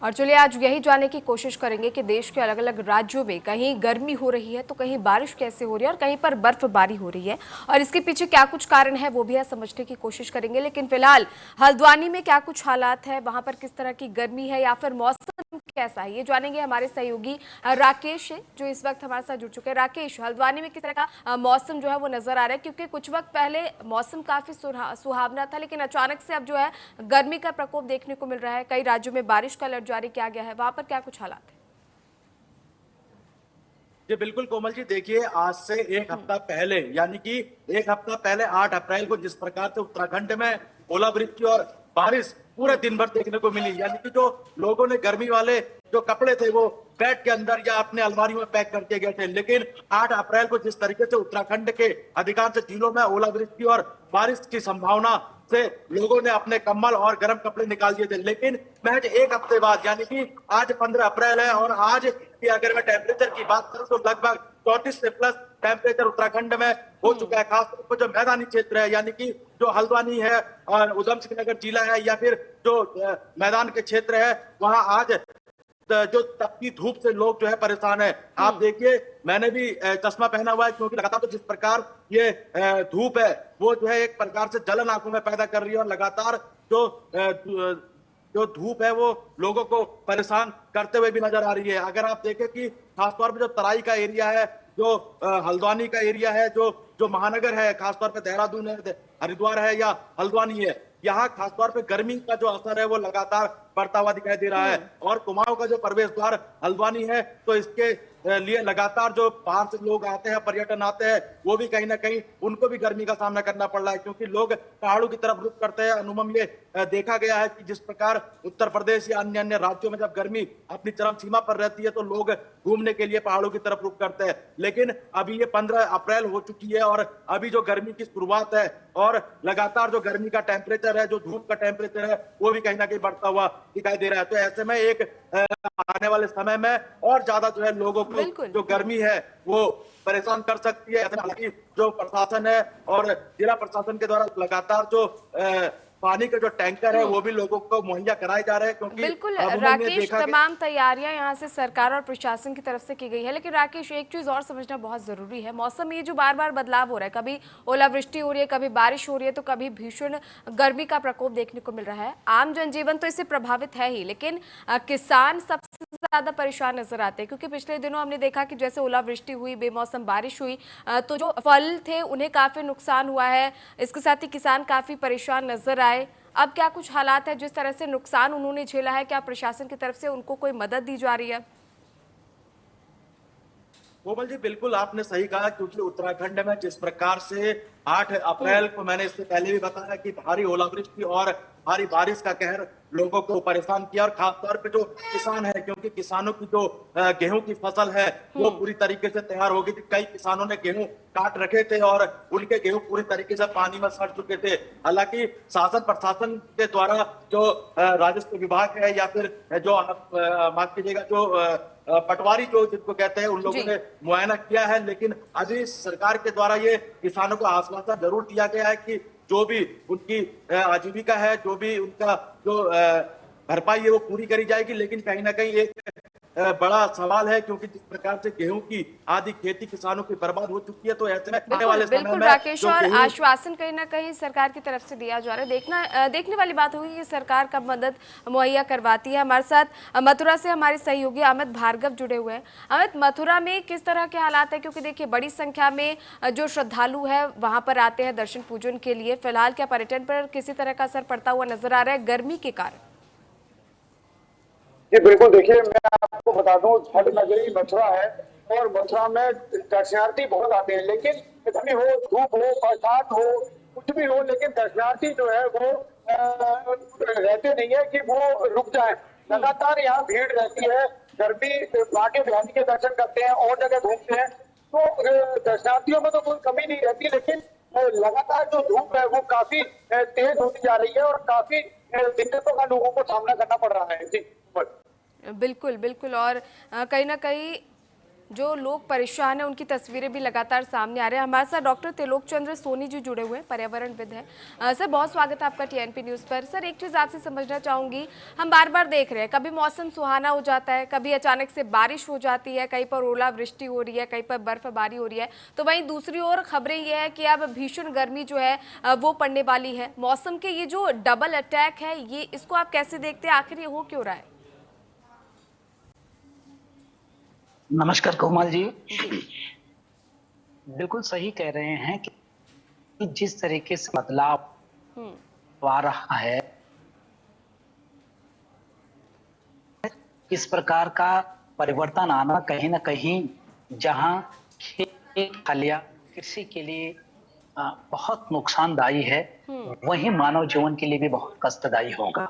और चलिए आज यही जानने की कोशिश करेंगे कि देश के अलग अलग राज्यों में कहीं गर्मी हो रही है तो कहीं बारिश कैसे हो रही है और कहीं पर बर्फबारी हो रही है और इसके पीछे क्या कुछ कारण है वो भी है समझने की कोशिश करेंगे। लेकिन फिलहाल हल्द्वानी में क्या कुछ हालात है, वहां पर किस तरह की गर्मी है या फिर मौसम कैसा है, ये जानेंगे हमारे सहयोगी राकेश है जो इस वक्त हमारे साथ जुड़ चुके हैं। राकेश, हल्द्वानी में किस तरह का मौसम जो है वो नजर आ रहा है, क्योंकि कुछ वक्त पहले मौसम काफी सुहावना था लेकिन अचानक से अब जो है गर्मी का प्रकोप देखने को मिल रहा है। कई राज्यों में बारिश का अलर्ट जारी किया गया है, वहां पर क्या कुछ हालात है? जी बिल्कुल कोमल जी, देखिए आज से एक हफ्ता पहले यानी कि एक हफ्ता पहले 8 अप्रैल को जिस प्रकार से उत्तराखंड में ओलावृष्टि और बारिश पूरे दिन भर देखने को मिली, यानी कि जो लोगों ने गर्मी वाले जो कपड़े थे वो बेड के अंदर या अपने अलमारी में पैक करके गए थे। लेकिन 8 अप्रैल को जिस तरीके से उत्तराखंड के अधिकांश जिलों में ओलावृष्टि और बारिश की संभावना से लोगों ने अपने कंबल और गर्म कपड़े निकाल दिए थे, लेकिन महज एक हफ्ते बाद यानी कि आज 15 अप्रैल है और आज की अगर मैं टेम्परेचर की बात करूं तो लगभग 34 से प्लस टेम्परेचर उत्तराखंड में हो चुका है। खासतौर पर जो मैदानी क्षेत्र है यानी कि जो हल्द्वानी है और उधम सिंह नगर जिला है या फिर जो मैदान के क्षेत्र है वहां आज जो तपती धूप से लोग जो है परेशान है। आप देखिए मैंने भी चश्मा पहना हुआ है क्योंकि लगातार तो जिस प्रकार ये धूप है वो जो है एक प्रकार से जलन आंखों में पैदा कर रही है और लगातार जो जो धूप है वो लोगों को परेशान करते हुए भी नजर आ रही है। अगर आप देखें कि खासतौर पर जो तराई का एरिया है, जो हल्द्वानी का एरिया है, जो जो महानगर है, खासतौर पर देहरादून है, हरिद्वार है या हल्द्वानी है, यहाँ खासतौर पे गर्मी का जो असर है वो लगातार बढ़ता हुआ दिखाई दे रहा है। और कुमाऊं का जो प्रवेश द्वार हल्द्वानी है तो इसके लिए लगातार जो बाहर से लोग आते हैं, पर्यटन आते हैं, वो भी कहीं ना कहीं उनको भी गर्मी का सामना करना पड़ रहा है क्योंकि लोग पहाड़ों की तरफ रुख करते हैं। अनुभव ये देखा गया है कि जिस प्रकार उत्तर प्रदेश या अन्य अन्य राज्यों में जब गर्मी अपनी चरम सीमा पर रहती है तो लोग घूमने के लिए पहाड़ों की तरफ रुख करते हैं। लेकिन अभी ये 15 अप्रैल हो चुकी है और अभी जो गर्मी की शुरुआत है और लगातार जो गर्मी का टेम्परेचर है, जो धूप का टेम्परेचर है, वो भी कहीं ना कहीं बढ़ता हुआ दिखाई दे रहा है। तो ऐसे में एक आने वाले समय में और ज्यादा जो है लोगों को बिल्कुल। जो गर्मी है वो परेशान कर सकती है। हालांकि जो प्रशासन है और जिला प्रशासन के द्वारा लगातार जो पानी के जो टैंकर है वो भी लोगों को मुहैया कराए जा रहे हैं क्योंकि बिल्कुल अमूमन में राकेश, देखा गया। तमाम तैयारियां यहाँ से सरकार और प्रशासन की तरफ से की गई है। लेकिन राकेश, एक चीज और समझना बहुत जरूरी है, मौसम में ये जो बार बार बदलाव हो रहा है, कभी ओलावृष्टि हो रही है, कभी बारिश हो रही है, तो कभी भीषण गर्मी का प्रकोप देखने को मिल रहा है। आम जनजीवन तो इससे प्रभावित है ही, लेकिन किसान सबसे ज्यादा परेशान नजर आते हैं क्योंकि पिछले दिनों हमने देखा कि जैसे ओलावृष्टि हुई, बेमौसम बारिश हुई, तो जो फल थे उन्हें काफी नुकसान हुआ है। इसके साथ ही किसान काफी परेशान नजर आए। अब क्या कुछ हालात है, जिस तरह से नुकसान उन्होंने झेला है, क्या प्रशासन की तरफ से उनको कोई मदद दी जा रही है? कोमल जी बिल्कुल आपने सही कहा क्योंकि उत्तराखंड में जिस प्रकार से 8 अप्रैल को मैंने इससे पहले भी बताया कि भारी ओलावृष्टि और भारी बारिश का कहर लोगों को परेशान किया और खासतौर पे जो किसान है, क्योंकि किसानों की जो गेहूं की फसल है वो पूरी तरीके से तैयार हो गई थी। कई किसानों ने गेहूं काट रखे थे और उनके गेहूं पूरी तरीके से पानी में सड़ चुके थे। हालांकि शासन प्रशासन के द्वारा जो राजस्व विभाग है या फिर जो माफ कीजिएगा जो पटवारी जो जिनको कहते हैं उन लोगों ने मुआयना किया है, लेकिन अभी सरकार के द्वारा ये किसानों को आश्वासन जरूर दिया गया है कि जो भी उनकी आजीविका है, जो भी उनका जो भरपाई है वो पूरी करी जाएगी। लेकिन कहीं ना कहीं एक बड़ा सवाल है क्योंकि जिस प्रकार से गेहूं की आधी खेती किसानों की बर्बाद हो चुकी है तो ऐसे में आने वाले समय बिल्कुल में राकेश, जो और गेहूं आश्वासन कहीं ना कहीं सरकार की तरफ से दिया जा रहा है। देखने वाली बात होगी कि सरकार कब मदद मुहैया करवाती है। हमारे साथ मथुरा से हमारे सहयोगी अमित भार्गव जुड़े हुए हैं। अमित, मथुरा में किस तरह के हालात है, क्योंकि देखिए बड़ी संख्या में जो श्रद्धालु है वहां पर आते हैं दर्शन पूजन के लिए। फिलहाल क्या पर्यटन पर किसी तरह का असर पड़ता हुआ नजर आ रहा है गर्मी के कारण? जी बिल्कुल, देखिए मैं आपको बता दूं छठ नगरी मथुरा है और मथुरा में दर्शनार्थी बहुत आते हैं, लेकिन गर्मी हो, धूप हो, बरसात हो, कुछ भी हो, लेकिन दर्शनार्थी जो है वो रहते नहीं है कि वो रुक जाए। लगातार यहाँ भीड़ रहती है। गर्मी आगे भवानी के दर्शन करते हैं और जगह घूमते हैं तो दर्शनार्थियों में तो कोई कमी नहीं रहती, लेकिन लगातार जो धूप है वो काफी तेज होती जा रही है और काफी दिक्कतों का लोगों को सामना करना पड़ रहा है। जी बिल्कुल बिल्कुल, और कहीं ना कहीं जो लोग परेशान हैं उनकी तस्वीरें भी लगातार सामने आ रहे हैं। हमारे साथ डॉक्टर त्रिलोक चंद्र सोनी जी जुड़े हुए हैं, पर्यावरणविद हैं। सर, बहुत स्वागत है आपका टीएनपी न्यूज़ पर। सर, एक चीज़ आपसे समझना चाहूँगी, हम बार बार देख रहे हैं कभी मौसम सुहाना हो जाता है, कभी अचानक से बारिश हो जाती है, कहीं पर ओलावृष्टि हो रही है, कहीं पर बर्फबारी हो रही है, तो वहीं दूसरी ओर खबरें ये है कि अब भीषण गर्मी जो है वो पड़ने वाली है। मौसम के ये जो डबल अटैक है, ये इसको आप कैसे देखते हैं? आखिर ये हो क्यों रहा है? नमस्कार कोमल जी। बिल्कुल सही कह रहे हैं कि जिस तरीके से बदलाव आ रहा है, इस प्रकार का परिवर्तन आना कहीं ना कहीं जहां खेत खलिया कृषि के लिए बहुत नुकसानदायी है, वहीं मानव जीवन के लिए भी बहुत कष्टदायी होगा।